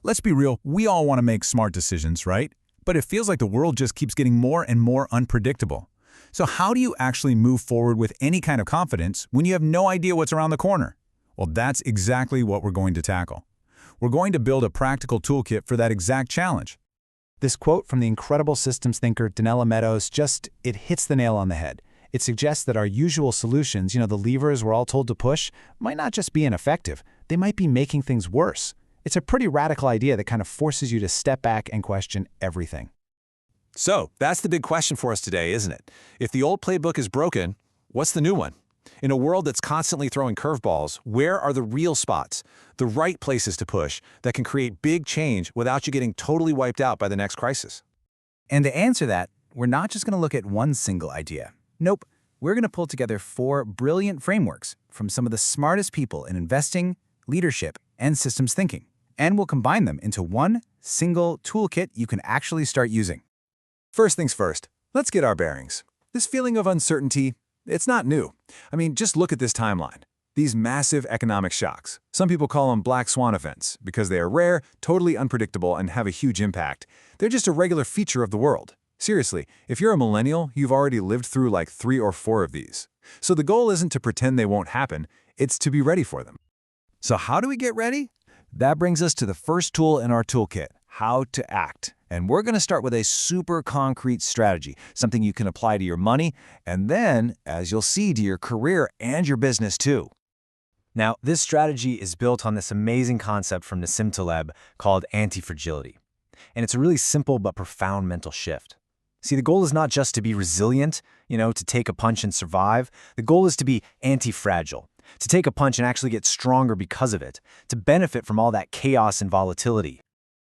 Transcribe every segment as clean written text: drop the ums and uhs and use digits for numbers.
Let's be real, we all want to make smart decisions, right? But it feels like the world just keeps getting more and more unpredictable. So how do you actually move forward with any kind of confidence when you have no idea what's around the corner? Well, that's exactly what we're going to tackle. We're going to build a practical toolkit for that exact challenge. This quote from the incredible systems thinker Donella Meadows it hits the nail on the head. It suggests that our usual solutions, the levers we're all told to push, might not just be ineffective. They might be making things worse. It's a pretty radical idea that kind of forces you to step back and question everything. So, that's the big question for us today, isn't it? If the old playbook is broken, what's the new one? In a world that's constantly throwing curveballs, where are the real spots, the right places to push that can create big change without you getting totally wiped out by the next crisis? And to answer that, we're not just going to look at one single idea. Nope, we're going to pull together 4 brilliant frameworks from some of the smartest people in investing, leadership, and systems thinking. And we'll combine them into one single toolkit you can actually start using. First things first, let's get our bearings. This feeling of uncertainty, it's not new. Just look at this timeline. These massive economic shocks. Some people call them black swan events because they are rare, totally unpredictable, and have a huge impact. They're just a regular feature of the world. Seriously, if you're a millennial, you've already lived through like 3 or 4 of these. So the goal isn't to pretend they won't happen, it's to be ready for them. So how do we get ready? That brings us to the first tool in our toolkit, how to act. And we're going to start with a super concrete strategy, something you can apply to your money, and then, as you'll see, to your career and your business too. Now, this strategy is built on this amazing concept from Nassim Taleb called anti-fragility. And it's a really simple but profound mental shift. See, the goal is not just to be resilient, to take a punch and survive. The goal is to be anti-fragile, to take a punch and actually get stronger because of it, to benefit from all that chaos and volatility.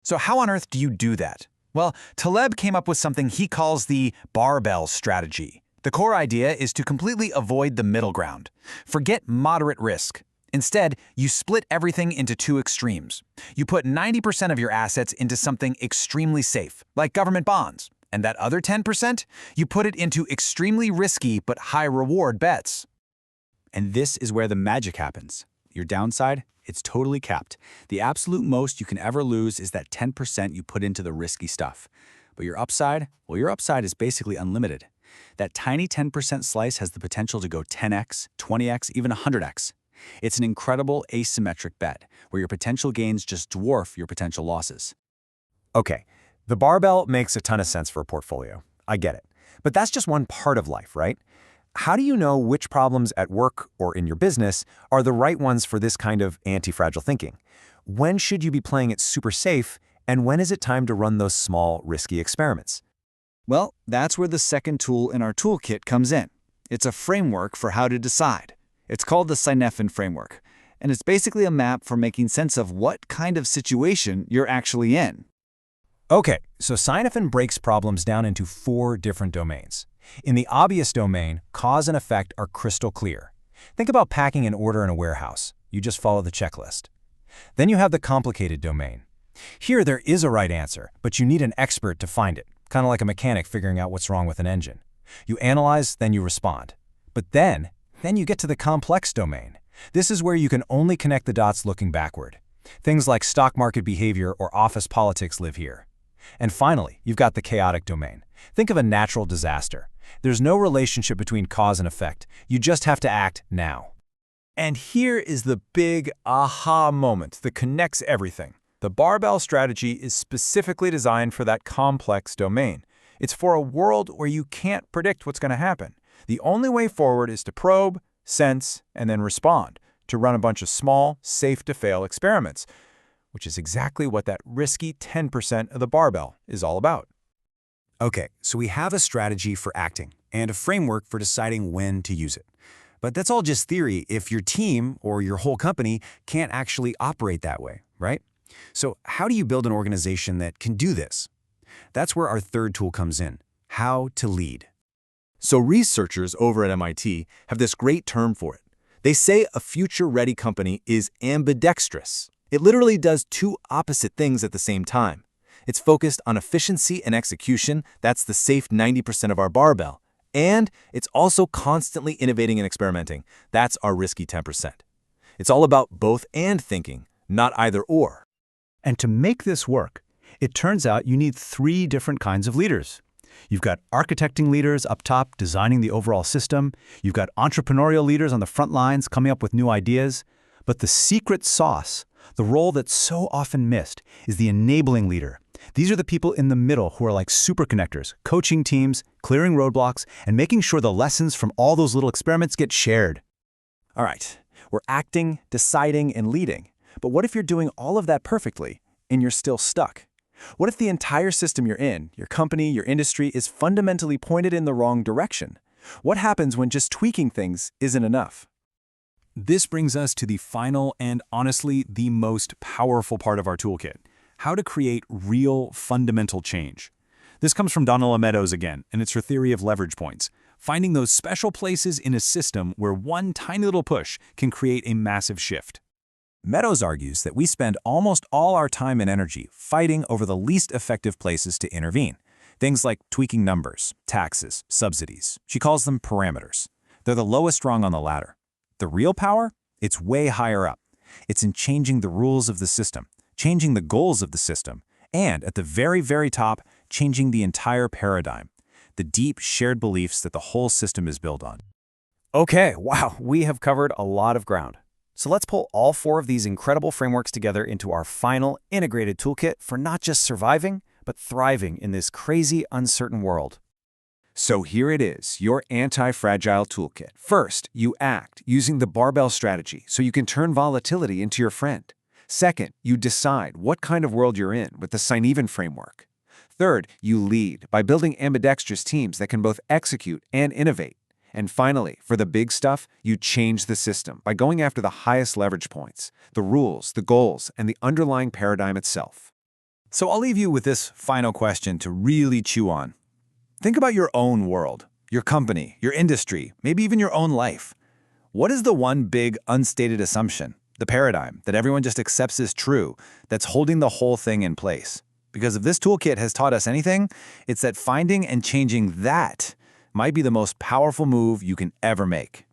So how on earth do you do that? Well, Taleb came up with something he calls the barbell strategy. The core idea is to completely avoid the middle ground. Forget moderate risk. Instead, you split everything into 2 extremes. You put 90% of your assets into something extremely safe, like government bonds. And that other 10%, you put it into extremely risky but high-reward bets. And this is where the magic happens. Your downside? It's totally capped. The absolute most you can ever lose is that 10% you put into the risky stuff. But your upside? Well, your upside is basically unlimited. That tiny 10% slice has the potential to go 10x, 20x, even 100x. It's an incredible asymmetric bet, where your potential gains just dwarf your potential losses. Okay, the barbell makes a ton of sense for a portfolio. I get it. But that's just one part of life, right? How do you know which problems at work or in your business are the right ones for this kind of anti-fragile thinking? When should you be playing it super safe, and when is it time to run those small, risky experiments? Well, that's where the second tool in our toolkit comes in. It's a framework for how to decide. It's called the Cynefin Framework, and it's basically a map for making sense of what kind of situation you're actually in. Okay, so Cynefin breaks problems down into 4 different domains. In the obvious domain, cause and effect are crystal clear. Think about packing an order in a warehouse. You just follow the checklist. Then you have the complicated domain. Here there is a right answer, but you need an expert to find it, kind of like a mechanic figuring out what's wrong with an engine. You analyze, then you respond. But then you get to the complex domain. This is where you can only connect the dots looking backward. Things like stock market behavior or office politics live here. And finally, you've got the chaotic domain. Think of a natural disaster. There's no relationship between cause and effect. You just have to act now. And here is the big aha moment that connects everything. The barbell strategy is specifically designed for that complex domain. It's for a world where you can't predict what's going to happen. The only way forward is to probe, sense, and then respond, to run a bunch of small, safe-to-fail experiments, which is exactly what that risky 10% of the barbell is all about. Okay, so we have a strategy for acting and a framework for deciding when to use it. But that's all just theory if your team or your whole company can't actually operate that way, right? So how do you build an organization that can do this? That's where our third tool comes in, how to lead. So researchers over at MIT have this great term for it. They say a future-ready company is ambidextrous. It literally does 2 opposite things at the same time. It's focused on efficiency and execution, that's the safe 90% of our barbell. And it's also constantly innovating and experimenting, that's our risky 10%. It's all about both and thinking, not either or. And to make this work, it turns out you need 3 different kinds of leaders. You've got architecting leaders up top designing the overall system. You've got entrepreneurial leaders on the front lines coming up with new ideas. But the secret sauce, the role that's so often missed, is the enabling leader. These are the people in the middle who are like super connectors, coaching teams, clearing roadblocks, and making sure the lessons from all those little experiments get shared. All right, we're acting, deciding, and leading. But what if you're doing all of that perfectly and you're still stuck? What if the entire system you're in, your company, your industry, is fundamentally pointed in the wrong direction? What happens when just tweaking things isn't enough? This brings us to the final and honestly the most powerful part of our toolkit: how to create real fundamental change. This comes from Donella Meadows again, and it's her theory of leverage points, finding those special places in a system where one tiny little push can create a massive shift. Meadows argues that we spend almost all our time and energy fighting over the least effective places to intervene. Things like tweaking numbers, taxes, subsidies. She calls them parameters. They're the lowest rung on the ladder. The real power? It's way higher up. It's in changing the rules of the system, changing the goals of the system, and at the very, very top, changing the entire paradigm, the deep shared beliefs that the whole system is built on. Okay, wow, we have covered a lot of ground. So let's pull all 4 of these incredible frameworks together into our final integrated toolkit for not just surviving, but thriving in this crazy, uncertain world. So here it is, your anti-fragile toolkit. First, you act using the barbell strategy so you can turn volatility into your friend. Second, you decide what kind of world you're in with the Cynefin Framework. Third, you lead by building ambidextrous teams that can both execute and innovate. And finally, for the big stuff, you change the system by going after the highest leverage points, the rules, the goals, and the underlying paradigm itself. So I'll leave you with this final question to really chew on. Think about your own world, your company, your industry, maybe even your own life. What is the one big unstated assumption, the paradigm that everyone just accepts as true, that's holding the whole thing in place? Because if this toolkit has taught us anything, it's that finding and changing that might be the most powerful move you can ever make.